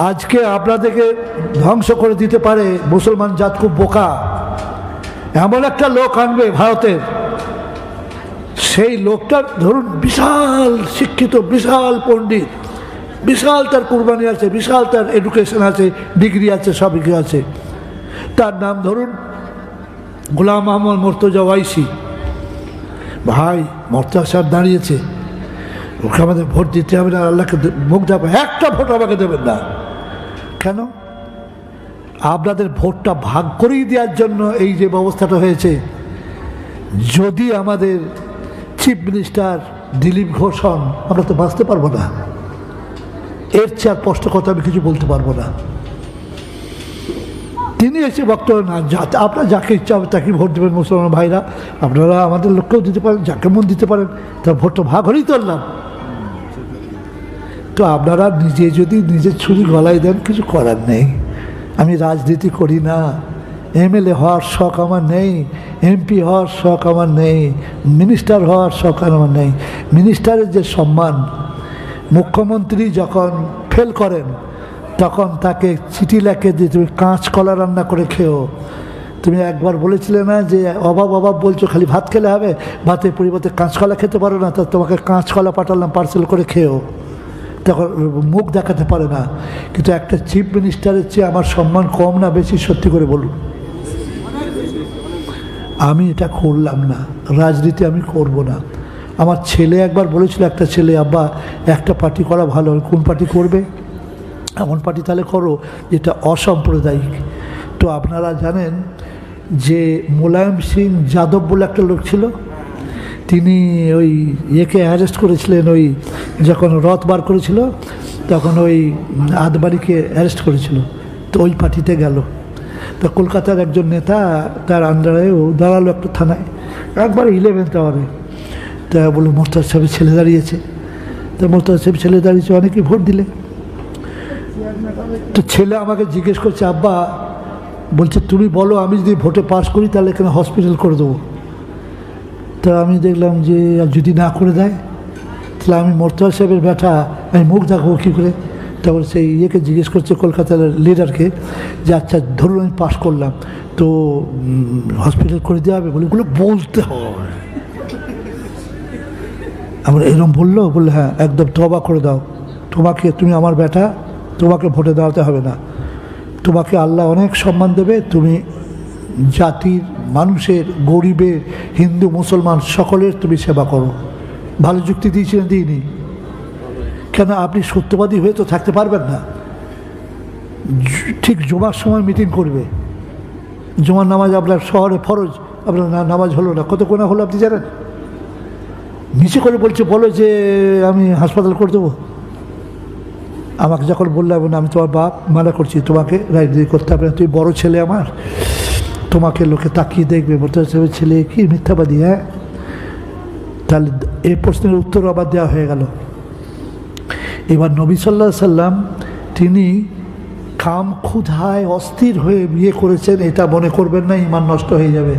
আজকে আপনাদেরকে ধ্বংস করে দিতে পারে মুসলমান জাত খুব বোকা। এমন একটা লোক আনবে ভারতের, সেই লোকটার ধরুন বিশাল শিক্ষিত, বিশাল পণ্ডিত, বিশাল তার কুরবানি আছে, বিশাল তার এডুকেশন আছে, ডিগ্রি আছে, সব কিছু আছে। তার নাম ধরুন গোলাম মোহাম্মদ মুর্তজা ওয়াইসি। ভাই মোর্তজা সাহেব দাঁড়িয়েছে, ওকে আমাদের ভোট দিতে হবে না, আল্লাহকে মুখ দেখাবো, একটা ভোট আমাকে দেবেন না। কেন? আপনাদের ভোটটা ভাগ করেই দেওয়ার জন্য এই যে ব্যবস্থাটা হয়েছে। যদি আমাদের চিফ মিনিস্টার দিলীপ ঘোষ হন, আমরা তো বাঁচতে পারবো না। এর চেয়ে আর স্পষ্ট কথা আমি কিছু বলতে পারবো না। তিনি এসে বক্তব্য না, আপনার যাকে ইচ্ছা হবে তাকে ভোট দেবেন মুসলমান ভাইরা, আপনারা আমাদের লোককেও দিতে পারেন, যাকে মন দিতে পারেন, তার ভোটটা ভাগ হলেই তুললাম। তো আপনারা নিজে যদি নিজের ছুরি গলায় দেন, কিছু করার নেই। আমি রাজনীতি করি না, এমএলএ হওয়ার শখ আমার নেই, এমপি হওয়ার শখ আমার নেই, মিনিস্টার হওয়ার শখ আমার নেই। মিনিস্টারের যে সম্মান, মুখ্যমন্ত্রী যখন ফেল করেন তখন তাকে চিঠি লেখে যে তুমি কাঁচকলা রান্না করে খেও। তুমি একবার বলেছিলে না যে অভাব অভাব বলছো, খালি ভাত খেলে হবে, ভাতের পরিবর্তে কাঁচকলা খেতে পারো না, তা তোমাকে কাঁচকলা পাঠালাম পার্সেল করে খেও। তখন মুখ দেখাতে পারে না। কিন্তু একটা চিফ মিনিস্টারের চেয়ে আমার সম্মান কম না বেশি? সত্যি করে বলুন। আমি এটা করলাম না, রাজনীতি আমি করব না। আমার ছেলে একবার বলেছিল, একটা ছেলে, আব্বা একটা পার্টি করা ভালো। কোন পার্টি করবে? এমন পার্টি তাহলে করো যেটা অসাম্প্রদায়িক। তো আপনারা জানেন যে মোলায়েম সিং যাদব বলে একটা লোক ছিল, তিনি ওই ইয়েকে অ্যারেস্ট করেছিলেন, ওই যখন রথ বার করেছিল তখন ওই আদবাড়িকে অ্যারেস্ট করেছিল। তো ওই পার্টিতে গেল। তো কলকাতার একজন নেতা তার আন্ডারেও দাঁড়ালো একটা থানায়, একবার 11th আওয়ারে। তা বললো মোর্তাজা সাহেবের ছেলে দাঁড়িয়েছে। তো মোর্তাজা সাহেব ছেলে দাঁড়িয়েছে, অনেকেই ভোট দিলে। তো ছেলে আমাকে জিজ্ঞেস করছে, আব্বা বলছে তুমি বলো আমি যদি ভোটে পাস করি তাহলে এখানে হসপিটাল করে দেবো। তা আমি দেখলাম যে যদি না করে দেয় তাহলে আমি মোর্তাজা সাহেবের ব্যাটা, আমি মুখ দেখাবো কী করে? তারপর সেই ইয়েকে জিজ্ঞেস করছে কলকাতার লিডারকে যে আচ্ছা ধরুন আমি পাস করলাম, তো হসপিটাল করে দেওয়া হবে? বলে ওগুলো বলতে হবে। আমরা এরকম বললো, বললে হ্যাঁ একদম তবা করে দাও, তোমাকে, তুমি আমার ব্যাটা, তোমাকে ভোটে দাঁড়াতে হবে না, তোমাকে আল্লাহ অনেক সম্মান দেবে, তুমি জাতির মানুষের, গরিবের, হিন্দু মুসলমান সকলের তুমি সেবা করো। ভালো যুক্তি দিয়েছিলেন? দিইনি। কেন? আপনি সত্যবাদী হয়ে তো থাকতে পারবেন না। ঠিক জুমার সময় মিটিং করবে, জুমার নামাজ আপনার শহরে ফরজ, আপনার নামাজ হলো না, কত কোনা হলো আপনি জানেন? নিচে করে বলছে বলো যে আমি হাসপাতাল করে দেবো। আমাকে যখন বললাম না আমি তোমার বাপ, মানা করছি, তোমাকে রাজনীতি করতে হবে না, তুই বড় ছেলে আমার, তোমাকে লোকে তাকিয়ে দেখবে, মোর্তাজা সাহেবের ছেলে কি মিথ্যাবাদী। হ্যাঁ, তাহলে এই প্রশ্নের উত্তর আবার দেওয়া হয়ে গেল। এবার নবী সাল্লাল্লাহু আলাইহি সাল্লাম তিনি কাম ক্ষুধায় অস্থির হয়ে বিয়ে করেছেন, এটা মনে করবেন না ঈমান নষ্ট হয়ে যাবে।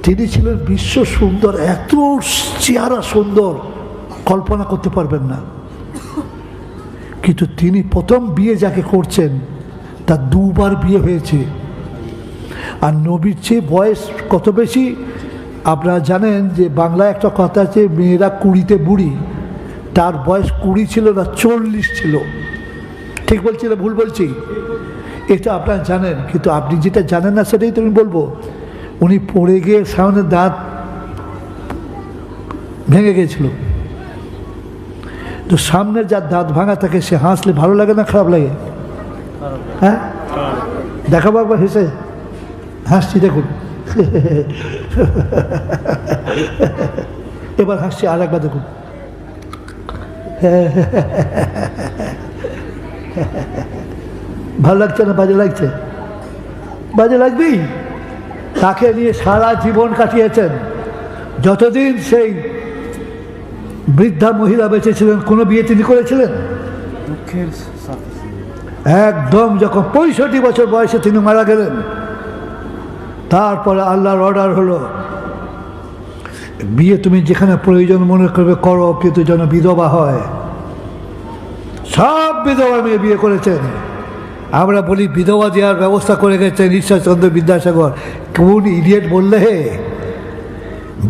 তিনি ছিলেন বিশ্ব সুন্দর, এত চেহারা সুন্দর কল্পনা করতে পারবেন না। কিন্তু তিনি প্রথম বিয়ে যাকে করছেন তার 2 বার বিয়ে হয়েছে। আর নবীর চেয়ে বয়স কত বেশি আপনারা জানেন যে বাংলায় একটা কথা আছে, মেয়েরা 20তে বুড়ি, তার বয়স 20 ছিল না, 40 ছিল। ঠিক বলছি না ভুল বলছি? এটা আপনারা জানেন, কিন্তু আপনি যেটা জানেন না সেটাই তো আমি বলবো। উনি পড়ে গিয়ে সামনে দাঁত ভেঙে গিয়েছিল। তো সামনের যার দাঁত ভাঙা থাকে সে হাসলে ভালো লাগে না খারাপ লাগে? হ্যাঁ, দেখাবো একবার হেসে, হাসছি দেখুন। এবার হাসছি, আর একবার দেখুন। ভালো লাগছে না বাজে লাগছে? বাজে লাগবেই। তাকে নিয়ে সারা জীবন কাটিয়েছেন। যতদিন সেই বৃদ্ধা মহিলা বেঁচে ছিলেন, কোনো বিয়ে তিনি করেছিলেন? একদম যখন 65 বছর বয়সে তিনি মারা গেলেন, তারপরে আল্লাহর অর্ডার হলো বিয়ে তুমি যেখানে প্রয়োজন মনে করবে করো, কিন্তু যেন বিধবা হয়। সব বিধবা মেয়ে বিয়ে করেছেন। আমরা বলি বিধবা দেওয়ার ব্যবস্থা করে গেছেন ঈশ্বরচন্দ্র বিদ্যাসাগর। কোন ইডিয়েট বললে হে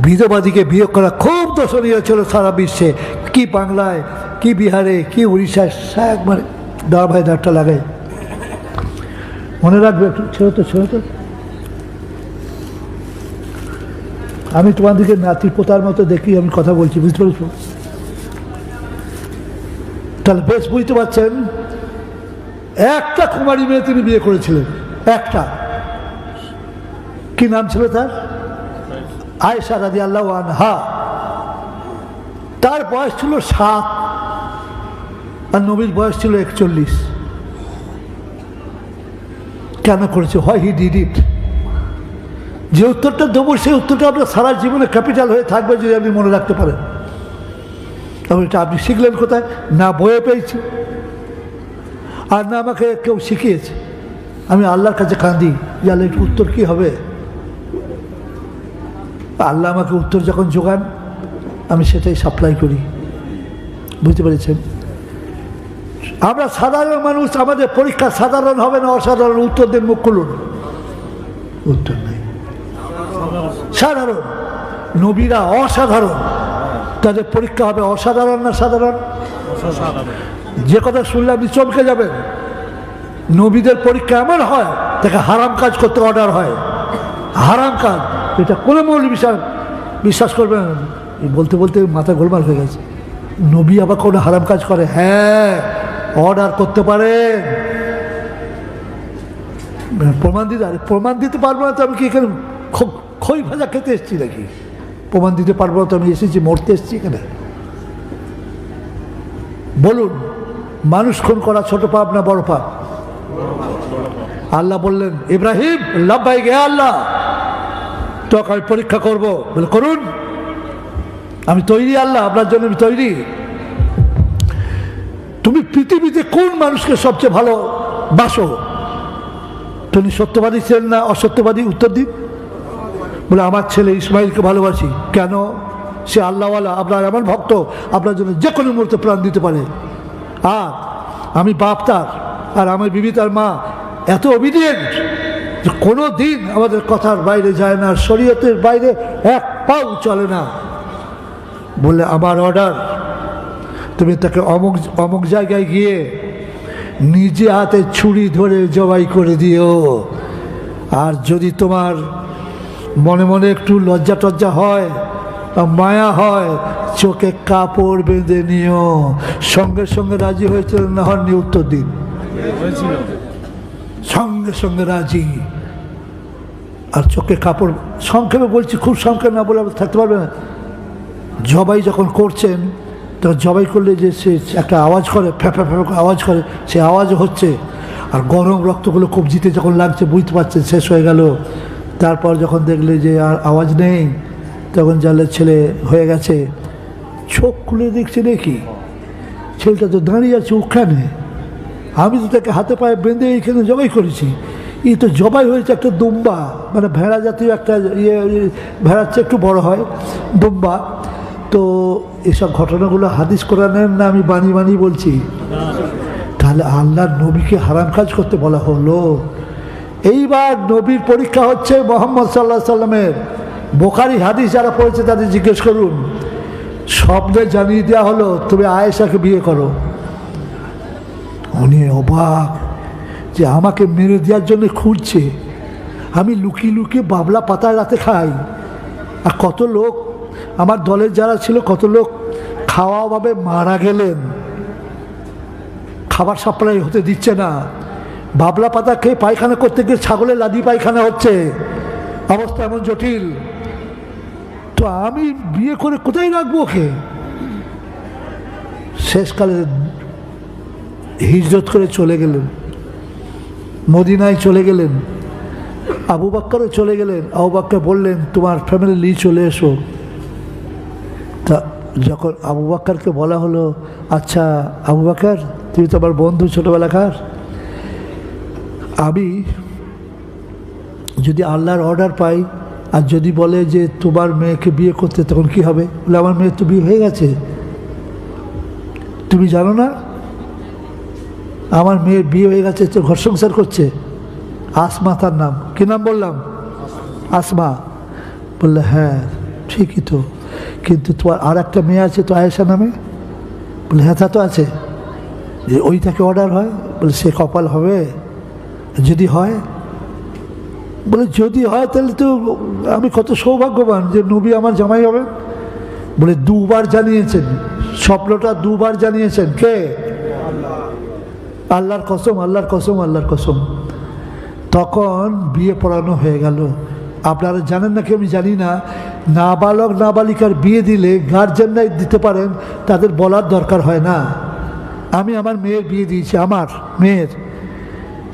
বিধবাদিকে বিয়ে করা খুব দর্শনীয় ছিল সারা বিশ্বে, কি বাংলায়, কি বিহারে, কি উড়িষ্যায়, একবারে দাঁড় ভাই দাঁড়টা লাগে। মনে রাখবে একটু, ছেড়ে তো আমি তোমাদেরকে নাতি পোতার মতো দেখি আমি কথা বলছি, বুঝতে পেরেছ? তাহলে বেশ বুঝতে পারছেন, একটা কুমারী মেয়ে তিনি বিয়ে করেছিলেন, একটা। কি নাম ছিল তার? আয়েশা রাদিয়াল্লাহু আনহা। তার বয়স ছিল 7 আর নবীর বয়স ছিল 41। কেন করেছে? হয় হি ডিড ইট। যে উত্তরটা দেবো সেই উত্তরটা আপনার সারা জীবনে ক্যাপিটাল হয়ে থাকবে যদি আপনি মনে রাখতে পারেন। তবে এটা আপনি শিখলেন কোথায়? না বইয়ে পেয়েছি, আর না আমাকে কেউ শিখিয়েছে। আমি আল্লাহর কাছে কাঁদি যে আল্লাহ একটু উত্তর কী হবে। আল্লাহ আমাকে উত্তর যখন জোগান আমি সেটাই সাপ্লাই করি, বুঝতে পেরেছেন? আমরা সাধারণ মানুষ, আমাদের পরীক্ষা সাধারণ হবে না অসাধারণ? উত্তর দেন, মুখ খুলুন। উত্তর নেই, সাধারণ। নবীরা অসাধারণ, তাদের পরীক্ষা হবে অসাধারণ না সাধারণ? যে কথা শুনলে আপনি চমকে যাবেন। নবীদের পরীক্ষা এমন হয় তাকে হারাম কাজ করতে অর্ডার হয়, হারাম কাজ। এটা কোনো মৌলবী বিশ্বাস করবে না। বলতে বলতে মাথা গোলমাল হয়ে গেছে। নবী আবার কোনো হারাম কাজ করে? হ্যাঁ, অর্ডার করতে পারেন। প্রমাণ দিতে পারবো না তো আমি কি এখানে খই ভাজা খেতে এসেছি নাকি? প্রমাণ দিতে পারবো না তো আমি এসেছি মরতে এসেছি এখানে? বলুন, মানুষ খুন করা ছোট পাপ না বড় পাপ? আল্লাহ বললেন, ইব্রাহিম লাব্বাইক হে আল্লাহ, তোকে আমি পরীক্ষা করবো। বলে করুন, আমি তৈরি আল্লাহ, আপনার জন্য আমি তৈরি। তুমি পৃথিবীতে কোন মানুষকে সবচেয়ে ভালো বাসো? তুমি সত্যবাদী ছিলেন না অসত্যবাদী? উত্তর দিন। বলে আমার ছেলে ইসমাইলকে ভালোবাসি। কেন? সে আল্লাহওয়ালা, আপনার আমার ভক্ত, আপনার জন্য যে কোনো মুহূর্তে প্রাণ দিতে পারে। আর আমি বাপ তার, আর আমার বিবি তার মা এত অবিডিয়েন্ট যে কোনো দিন আমাদের কথার বাইরে যায় না, শরীয়তের বাইরে এক পাও চলে না। বলে আমার অর্ডার, তুমি তাকে অমুক জায়গায় গিয়ে নিজে হাতে ছুরি ধরে জবাই করে দিও। আর যদি তোমার মনে মনে একটু লজ্জা টজ্জা হয় বা মায়া হয়, চোখে কাপড় বেঁধে নিও। সঙ্গে সঙ্গে রাজি হয়েছিল না হননি? উত্তর দিন। সঙ্গে সঙ্গে রাজি। আর চোখে কাপড়, সংক্ষেপে বলছি, খুব সংক্ষেপে না বলে থাকতে পারবে না। জবাই যখন করছেন তখন জবাই করলে যে সে একটা আওয়াজ করে, ফ্যাঁ আওয়াজ করে, সে আওয়াজও হচ্ছে। আর গরম রক্তগুলো কবজিতে যখন লাগছে বুঝতে পারছেন শেষ হয়ে গেল। তারপর যখন দেখলে যে আর আওয়াজ নেই, তখন জানলে ছেলে হয়ে গেছে। চোখ খুলে দেখছে দেখি ছেলেটা তো দাঁড়িয়ে আছে ওখানে। আমি তো তাকে হাতে পায়ে বেঁধে এইখানে জবাই করেছি। এই তো জবাই হয়েছে একটা দুম্বা, মানে ভেড়া জাতীয় একটা ভেড়ার চেয়ে একটু বড় হয়, দুম্বা। তো এসব ঘটনাগুলো হাদিস কোরআনের না আমি বানিয়ে বলছি? তাহলে আল্লাহর নবীকে হারাম কাজ করতে বলা হলো। এইবার নবীর পরীক্ষা হচ্ছে মুহাম্মদ সাল্লাল্লাহু আলাইহি সাল্লামের। বুখারী হাদিস যারা পড়েছে তাদের জিজ্ঞেস করুন। শব্দে জানিয়ে দেওয়া হলো তুমি আয়েশাকে বিয়ে করো। উনি অবাক যে আমাকে মেরে দেওয়ার জন্য খুঁজছে। আমি লুকিয়ে লুকিয়ে বাবলা পাতায় রাতে খাই। আর কত লোক আমার দলের যারা ছিল, কত লোক খাওয়াভাবে মারা গেলেন, খাবার সাপ্লাই হতে দিচ্ছে না। বাবলা পাতা খেয়ে পায়খানা করতে গিয়ে ছাগলের লাদি পায়খানা হচ্ছে, অবস্থা এমন জটিল। তো আমি বিয়ে করে কোথায় রাখবো ওকে? শেষকালে হিজরত করে চলে গেলেন, মদিনায় চলে গেলেন। আবু বাক্কারও চলে গেলেন। আবু বাক্কার বললেন তোমার ফ্যামিলি নিয়ে চলে এসো। তা যখন আবু বাক্কারকে বলা হলো, আচ্ছা আবু বাক্কার তুমি তো আমার বন্ধু ছোটোবেলাকার, আমি যদি আল্লাহর অর্ডার পাই আর যদি বলে যে তোমার মেয়েকে বিয়ে করতে, তখন কি হবে? বলে আমার মেয়ের তো বিয়ে হয়ে গেছে, তুমি জানো না? আমার মেয়ের বিয়ে হয়ে গেছে, তো ঘর সংসার করছে। আসমা তার নাম। কি নাম বললাম? আসমা। বললে হ্যাঁ ঠিকই তো, কিন্তু তোমার আর একটা মেয়ে আছে তো আয়েশা নামে? বলে হ্যাঁ তা তো আছে। যে ওইটাকে অর্ডার হয়? বলে সে কপাল হবে যদি হয়। বলে যদি হয় তাহলে তো আমি কত সৌভাগ্যবান যে নবী আমার জামাই হবে। বলে দুবার জানিয়েছেন, স্বপ্নটা দুবার জানিয়েছেন। কে? আল্লাহর কসম, আল্লাহর কসম, আল্লাহর কসম। তখন বিয়ে পড়ানো হয়ে গেল। আপনারা জানেন নাকি আমি জানি না, নাবালক নাবালিকার বিয়ে দিলে গার্জেনরাই দিতে পারেন, তাদের বলার দরকার হয় না। আমি আমার মেয়ের বিয়ে দিয়েছি, আমার মেয়ের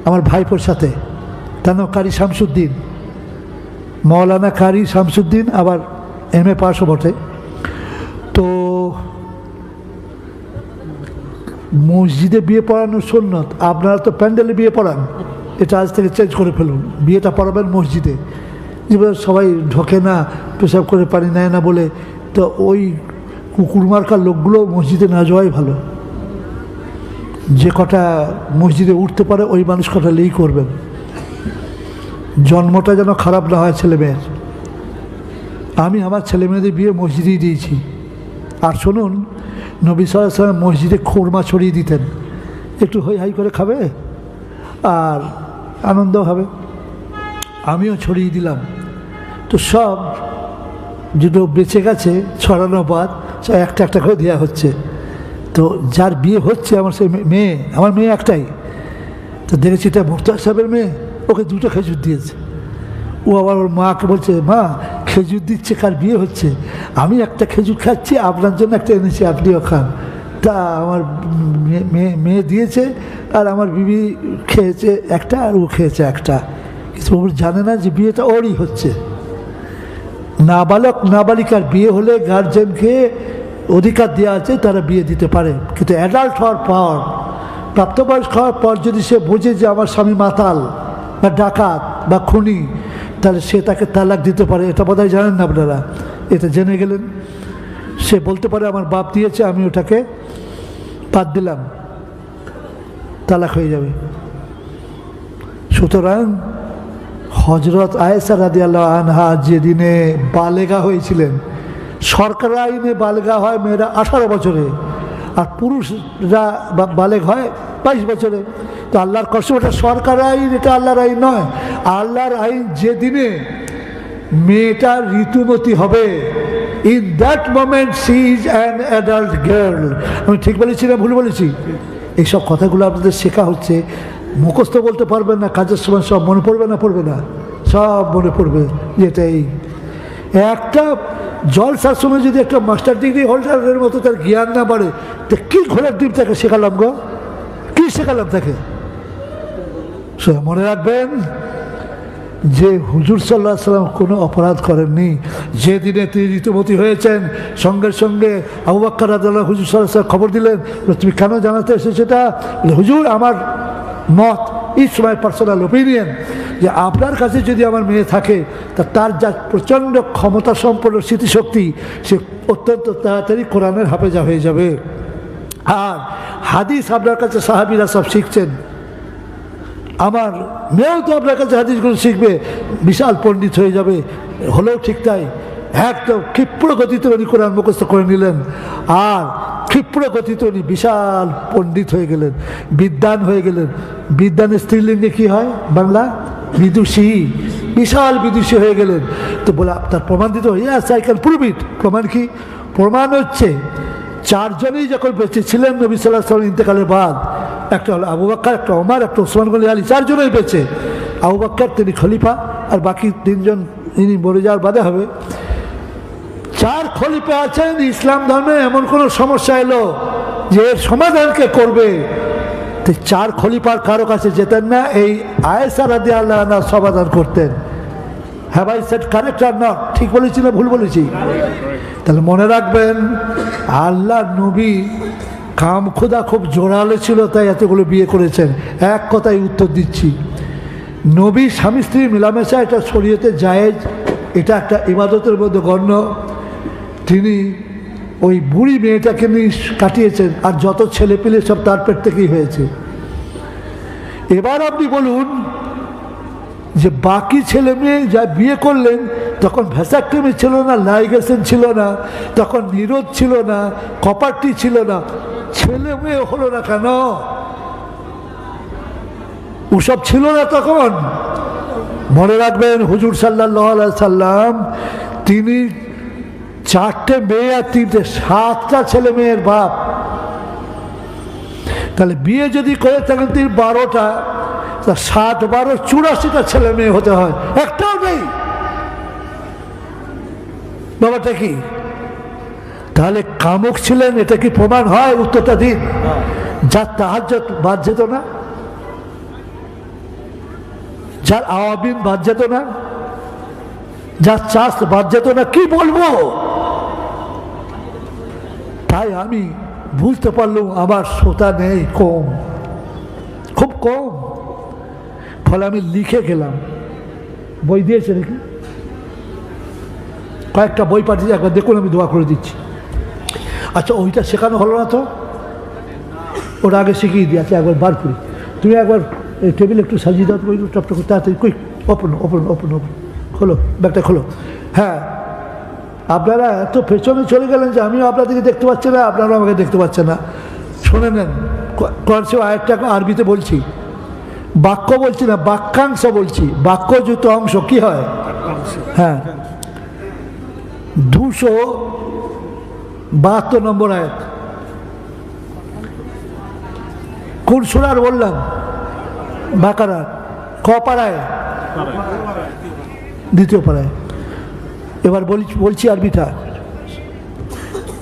আমার ভাইপোর সাথে। তার নাম কারি শামসুদ্দিন, মৌলানা কারি শামসুদ্দিন, আবার MA পাশও বটে। তো মসজিদে বিয়ে পড়ানোর সুন্নত, আপনারা তো প্যান্ডেলে বিয়ে পড়ান, এটা আজ থেকে চেঞ্জ করে ফেলুন। বিয়েটা পড়াবেন মসজিদে। যেভাবে সবাই ঢোকে না, পেশাব করে পানি নেয় না বলে, তো ওই কুকুর মার্কার লোকগুলো মসজিদে না যাওয়াই ভালো। যে কটা মসজিদে উঠতে পারে ওই মানুষ কটা লেই করবেন, জন্মটা যেন খারাপ না হয় ছেলে মেয়ের। আমি আমার ছেলে মেয়েদের বিয়ে মসজিদেই দিয়েছি। আর শুনুন, নবী সাল্লাল্লাহু আলাইহি ওয়াসাল্লাম মসজিদে খুরমা ছড়িয়ে দিতেন, একটু হই হাই করে খাবে আর আনন্দ হবে। আমিও ছড়িয়ে দিলাম। তো সব যেটা বেঁচে গেছে ছড়ানো বাদ সব একটা একটা করে দেওয়া হচ্ছে। তো যার বিয়ে হচ্ছে আমার সেই মেয়ে, আমার মেয়ে একটাই, তো দেখেছি এটা মুক্তার সাহেবের মেয়ে, ওকে দুটো খেজুর দিয়েছে। ও আবার ওর মাকে বলছে, মা খেজুর দিচ্ছে, কার বিয়ে হচ্ছে, আমি একটা খেজুর খাচ্ছি, আপনার জন্য একটা এনেছি, আপনিও খান। তা আমার মেয়ে দিয়েছে, আর আমার বিবি খেয়েছে একটা, আর ও খেয়েছে একটা। কিন্তু ও জানে না যে বিয়েটা ওরই হচ্ছে। নাবালক নাবালিকার বিয়ে হলে গার্জেনকে অধিকার দেওয়া আছে, তারা বিয়ে দিতে পারে। কিন্তু অ্যাডাল্ট হওয়ার পর, প্রাপ্তবয়স্ক হওয়ার পর যদি সে বোঝে যে আমার স্বামী মাতাল বা ডাকাত বা খুনি, তাহলে সে তাকে তালাক দিতে পারে। এটা বোধহয় জানেন না আপনারা, এটা জেনে গেলেন। সে বলতে পারে আমার বাপ দিয়েছে, আমি ওটাকে বাদ দিলাম, তালাক হয়ে যাবে। সুতরাং হজরত আয়েশা রাদিয়াল্লাহু আনহা যেদিনে বালেগা হয়েছিলেন, সরকার আইনে বালেগা হয় মেয়েরা 18 বছরে, আর পুরুষরা বালেগ হয় 22 বছরে। তো আল্লাহর কসম, এটা সরকার আইন, এটা আল্লাহর আইন নয়। আল্লাহর আইন যেদিনে মেয়েটা ঋতুমতী হবে, in that moment she is an adult girl. আমি ঠিক বলেছি না ভুল বলেছি? এইসব কথাগুলো আপনাদের শেখা হচ্ছে। মুখস্থ বলতে পারবেন না, কাজের সময় সব মনে পড়বে না, পড়বে না, সব মনে পড়বে। এটাই একটা জলসার সময় যদি একটা মাস্টার ডিগ্রি হোল্ডারের মতো তার জ্ঞান না বাড়ে, তো কী ঘোড়ার ডিম তাকে শেখালাম গো, কী শেখালাম তাকে? মনে রাখবেন যে হুজুর সাল্লাল্লাহু আলাইহি ওয়াসাল্লাম কোনো অপরাধ করেননি। যেদিনে তিনি ঋতুমতী হয়েছেন, সঙ্গে সঙ্গে আবু বকর রাদিয়াল্লাহু আনহু হুজুর সাল্লাল্লাহু আলাইহি ওয়াসাল্লাম খবর দিলেন, তুমি কেন জানাতে এসেছো এটা? হুজুর, আমার মত, ইটস মাই পার্সোনাল ওপিনিয়ন, যে আপনার কাছে যদি আমার মেয়ে থাকে, তা তার যা প্রচণ্ড ক্ষমতা সম্পন্ন স্মৃতিশক্তি, সে অত্যন্ত তাড়াতাড়ি কোরআনের হাফেজা হয়ে যাবে। আর হাদিস আপনার কাছে সাহাবীরা সব শিখছেন, আমার মেয়েও তো আপনার কাছে হাদিসগুলো শিখবে, বিশাল পণ্ডিত হয়ে যাবে। হলেও ঠিক তাই, একদম ক্ষিপ্র গতিতে উনি কোরআন মুখস্থ করে নিলেন, আর ক্ষিপ্র গতিতে উনি বিশাল পণ্ডিত হয়ে গেলেন, বিদ্বান হয়ে গেলেন। বিদ্বানের স্ত্রীলিঙ্গে কী হয় বাংলা? বিদুষী, বিশাল বিদুষী হয়ে গেলেন। তো বলে আপনার প্রমাণ দিতে হয়, ইয়াস আই ক্যান প্রুভ ইট। প্রমাণ কি? প্রমাণ হচ্ছে চারজনেই যখন বেঁচে ছিলেন নবী সাল্লাল্লাহু আলাইহি ওয়াসাল্লাম ইন্তেকালের বাদ, একটা হলো আবু বকর, একটা ওমর, একটা ওসমান গনি আলী, চারজনেই বেঁচে। আবু বকর তিনি খলিফা, আর বাকি তিনজন ইনি মরে যাওয়ার বাদে হবে। 4 খলিফা আছেন। ইসলাম ধর্মে এমন কোনো সমস্যা এলো যে এর সমাধানকে করবে, তো 4 খলিফার কারো কাছে যেতেন না, এই আয়েশা রাদিয়াল্লাহু আনহা সমাধান করতেন। Have I said correct are not? ঠিক বলেছি না ভুল বলেছি? তাহলে মনে রাখবেন, আল্লাহ নবী কাম খোদা খুব জোরালো ছিল, তাই এতগুলো বিয়ে করেছেন। এক কথায় উত্তর দিচ্ছি, নবী স্বামী স্ত্রী মিলামেশা এটা শরীয়তে জায়েজ, এটা একটা ইবাদতের মধ্যে গণ্য। তিনি ওই বুড়ি মেয়েটাকে নিয়ে কাটিয়েছেন, আর যত ছেলে পেলে সব তার পেট থেকেই হয়েছে। এবার আপনি বলুন যে বাকি ছেলে মেয়ে যা বিয়ে করলেন তখন ভ্যাসাক্টমি ছিল না, লাইগেশন ছিল না, তখন নিরোধ ছিল না, কপারটি ছিল না, ছেলে মেয়ে হলো না কেন? ওসব ছিল না তখন। মনে রাখবেন হুজুর সাল্লাল্লাহু আলাইহি সাল্লাম তিনি 4টে মেয়ে আর 7টা ছেলে মেয়ের বাপ। তাহলে বিয়ে যদি করে থাকেন তিনি 12টা, 7 12 84টা ছেলে মেয়ে হতে হয়, একটাও নেই। বাবাটা কি তাহলে কামুক ছিলেন? এটা কি প্রমাণ হয়? উত্তরটা দিন। যার তাহাজ্জুদ বাদ যেত না, যার আওয়াবিন বাদ যেত না, যার চাষ বাদ যেত না, কি বলবো? তাই আমি বুঝতে পারলাম আমার শ্রোতা নেই, কম, খুব কম। ফলে আমি লিখে গেলাম। বই দিয়েছে নাকি? কয়েকটা বই পাঠিয়েছি, একবার দেখুন, আমি দোয়া করে দিচ্ছি। আচ্ছা, ওইটা শেখানো হলো না তো? ওটা আগে শিখিয়ে দিই। আচ্ছা, একবার বার করি। তুমি একবার টেবিল একটু সাজিয়ে দাও, ওই টপটা তাড়াতাড়ি, quick, open open open open, খোলো ব্যাগটা, খোলো। হ্যাঁ, আপনারা এত পেছনে চলে গেলেন যে আমিও আপনাদেরকে দেখতে পাচ্ছি না, আপনারাও আমাকে দেখতে পাচ্ছেন না। শুনে নেন, করছে আরেকটা আরবিতে বলছি, বাক্য বলছি না, বাক্যাংশ বলছি। বাক্যযুক্ত অংশ কি হয়? হ্যাঁ, 272 নম্বর আয়াত। কোন সূরার বললাম? বাকারা। ক পারায়? দ্বিতীয় পারায়। এবার বলছি আরবিটা।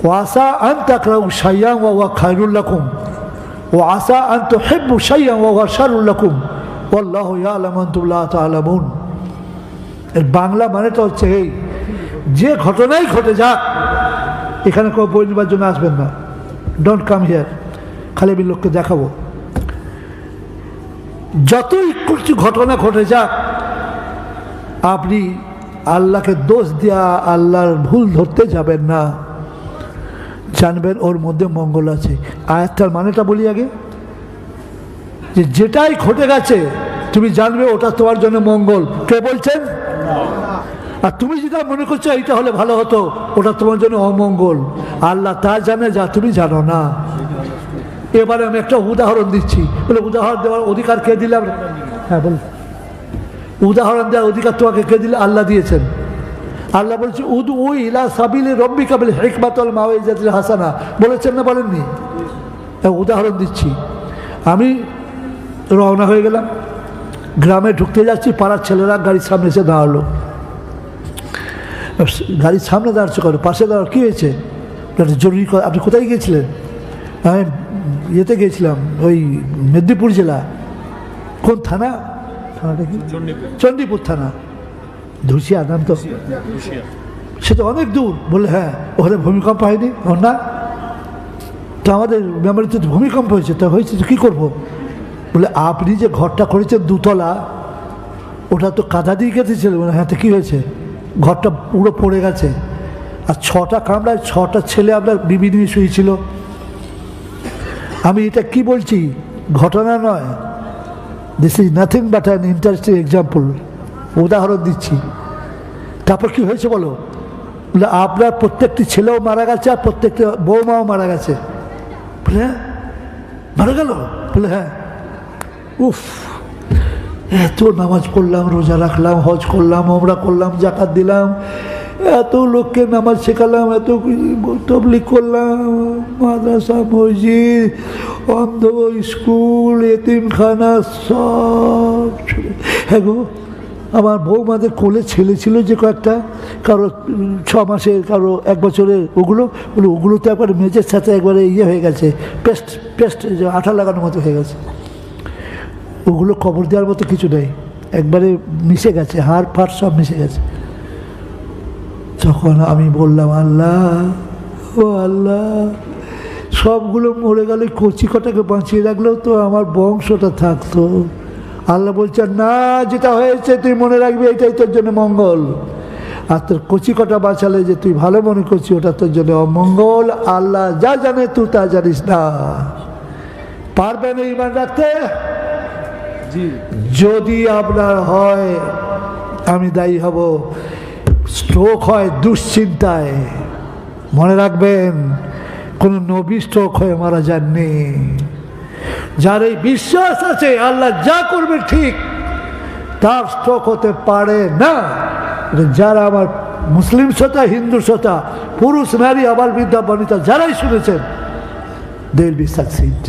ওয়াসা আন তাকরাউ শাইআন ওয়া হুয়া খায়রুল লাকুম ওয়া আসা আন তুহিব্বু শাইআন ওয়া হুয়া শাররুল লাকুম ওয়াল্লাহু ইয়ালামু আনতুম লা তা'লামুন। এর বাংলা মানেটা হচ্ছে এই, যে ঘটনাই ঘটে যাক, এখানে কেউ বই নেবার জন্য আসবেন না। ডোন্ট কাম হিয়ার, খালি আমি লোককে দেখাবো। যতই কিছু ঘটনা ঘটে যাক, আপনি আল্লাহকে দোষ দিয়া আল্লাহর ভুল ধরতে যাবেন না। জানবেন ওর মধ্যে মঙ্গল আছে। আয়াতটার মানেটা বলি আগে, যে যেটাই ঘটে গেছে তুমি জানবে ওটা তোমার জন্য মঙ্গল। কে বলছেন? আর তুমি যেটা মনে করছো এইটা হলে ভালো হতো, ওটা তোমার জন্য অমঙ্গল। আল্লাহ তা জানে যা তুমি জানো না। এবারে আমি একটা উদাহরণ দিচ্ছি। বলে উদাহরণ দেওয়ার অধিকার কে দিলাম? হ্যাঁ বলুন। উদাহরণ দেওয়ার অধিকার তোমাকে কে দিলে? আল্লাহ দিয়েছেন। আল্লাহ বলছে উদউ ইলা সাবিলি রাব্বিকা বিল হিকমাতি ওয়াল মাউইজাতিল হাসানা, বলেছেন না বলেননি? উদাহরণ দিচ্ছি। আমি রওনা হয়ে গেলাম, গ্রামে ঢুকতে যাচ্ছি, পাড়ার ছেলেরা গাড়ির সামনে এসে দাঁড়ালো। গাড়ির সামনে দাঁড়াচ্ছে কেন? পাশে দাঁড়ালো। কী হয়েছে? জরুরি। আপনি কোথায় গিয়েছিলেন? আমি ইয়েতে গিয়েছিলাম, ওই মেদিনীপুর জেলা। কোন থানা? থানাটা কি? চণ্ডীপুর থানা। ধুসিয়া নাম তো, সে তো অনেক দূর। বলে হ্যাঁ, ওখানে ভূমিকম্প হয়নি? না, তো আমাদের মেমোরিতে ভূমিকম্প হয়েছে। তা হয়েছে তো কী করবো? বলে আপনি যে ঘরটা করেছেন 2 তলা, ওটা তো কাদা দিয়ে কেটেছিলেন। মানে হ্যাঁ, তো কী হয়েছে? ঘরটা পুরো পড়ে গেছে। আর 6টা কামরায় 6টা ছেলে আপনার বিবি নিয়ে শুয়েছিল। আমি এটা কি বলছি, ঘটনা নয়। This is nothing but an interesting example, উদাহরণ দিচ্ছি। তারপর কি হয়েছে বলো? বলে আপনার প্রত্যেকটি ছেলেও মারা গেছে, আর প্রত্যেকটি বৌমাও মারা গেছে। বলে হ্যাঁ, মারা গেল? বলে হ্যাঁ। উফ, এত নামাজ পড়লাম, রোজা রাখলাম, হজ করলাম, ওমরা করলাম, জাকাত দিলাম, এত লোককে নামাজ শেখালাম, এত তবলিগ করলাম, মাদ্রাসা, মসজিদ, অন্ধ স্কুল, এতিমখানা, সব। হ্যাঁ গো, আমার বৌমাদের কোলে ছেলে ছিল যে কয়েকটা, কারো 6 মাসের, কারো 1 বছরের। ওগুলো তো একবারে মেজের সাথে একবারে ইয়ে হয়ে গেছে, পেস্ট আঠা লাগানোর মতো হয়ে গেছে। ওগুলো কবর দেওয়ার মতো কিছু নেই, একবারে মিশে গেছে, হাড় ফাড় সব মিশে গেছে। তখন আমি বললাম, আল্লাহ, ও আল্লাহ, সবগুলো মরে গেলে কচি কটাকে বাঁচিয়ে রাখলেও তো আমার বংশটা থাকতো। আল্লাহ বলছেন না, যেটা হয়েছে তুই মনে রাখবি, এটাই তোর জন্য মঙ্গল। আর তোর কচি কটা বাঁচালে যে তুই ভালো মনে করছি, ওটা তোর জন্য অমঙ্গল। আল্লাহ যা জানে তুই তা জানিস না। পারবে না ইমান রাখতে? যদি আপনার হয় আমি দায়ী হব। স্ট্রোক হয় দুশ্চিন্তায়, মনে রাখবেন কোন নবী স্ট্রোক হয়ে মারা যাননি। যার এই বিশ্বাস আছে আল্লাহ যা করবে ঠিক, তার স্ট্রোক হতে পারে না। যারা আমার মুসলিম শ্রোতা, হিন্দু শ্রোতা, পুরুষ নারী আবার বৃদ্ধা বনিতা যারাই শুনেছেন, দে উইল বি সাকসিড,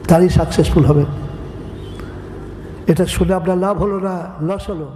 তারই সাকসেসফুল হবে। এটা শুনে আপনার লাভ হলো না লস হলো?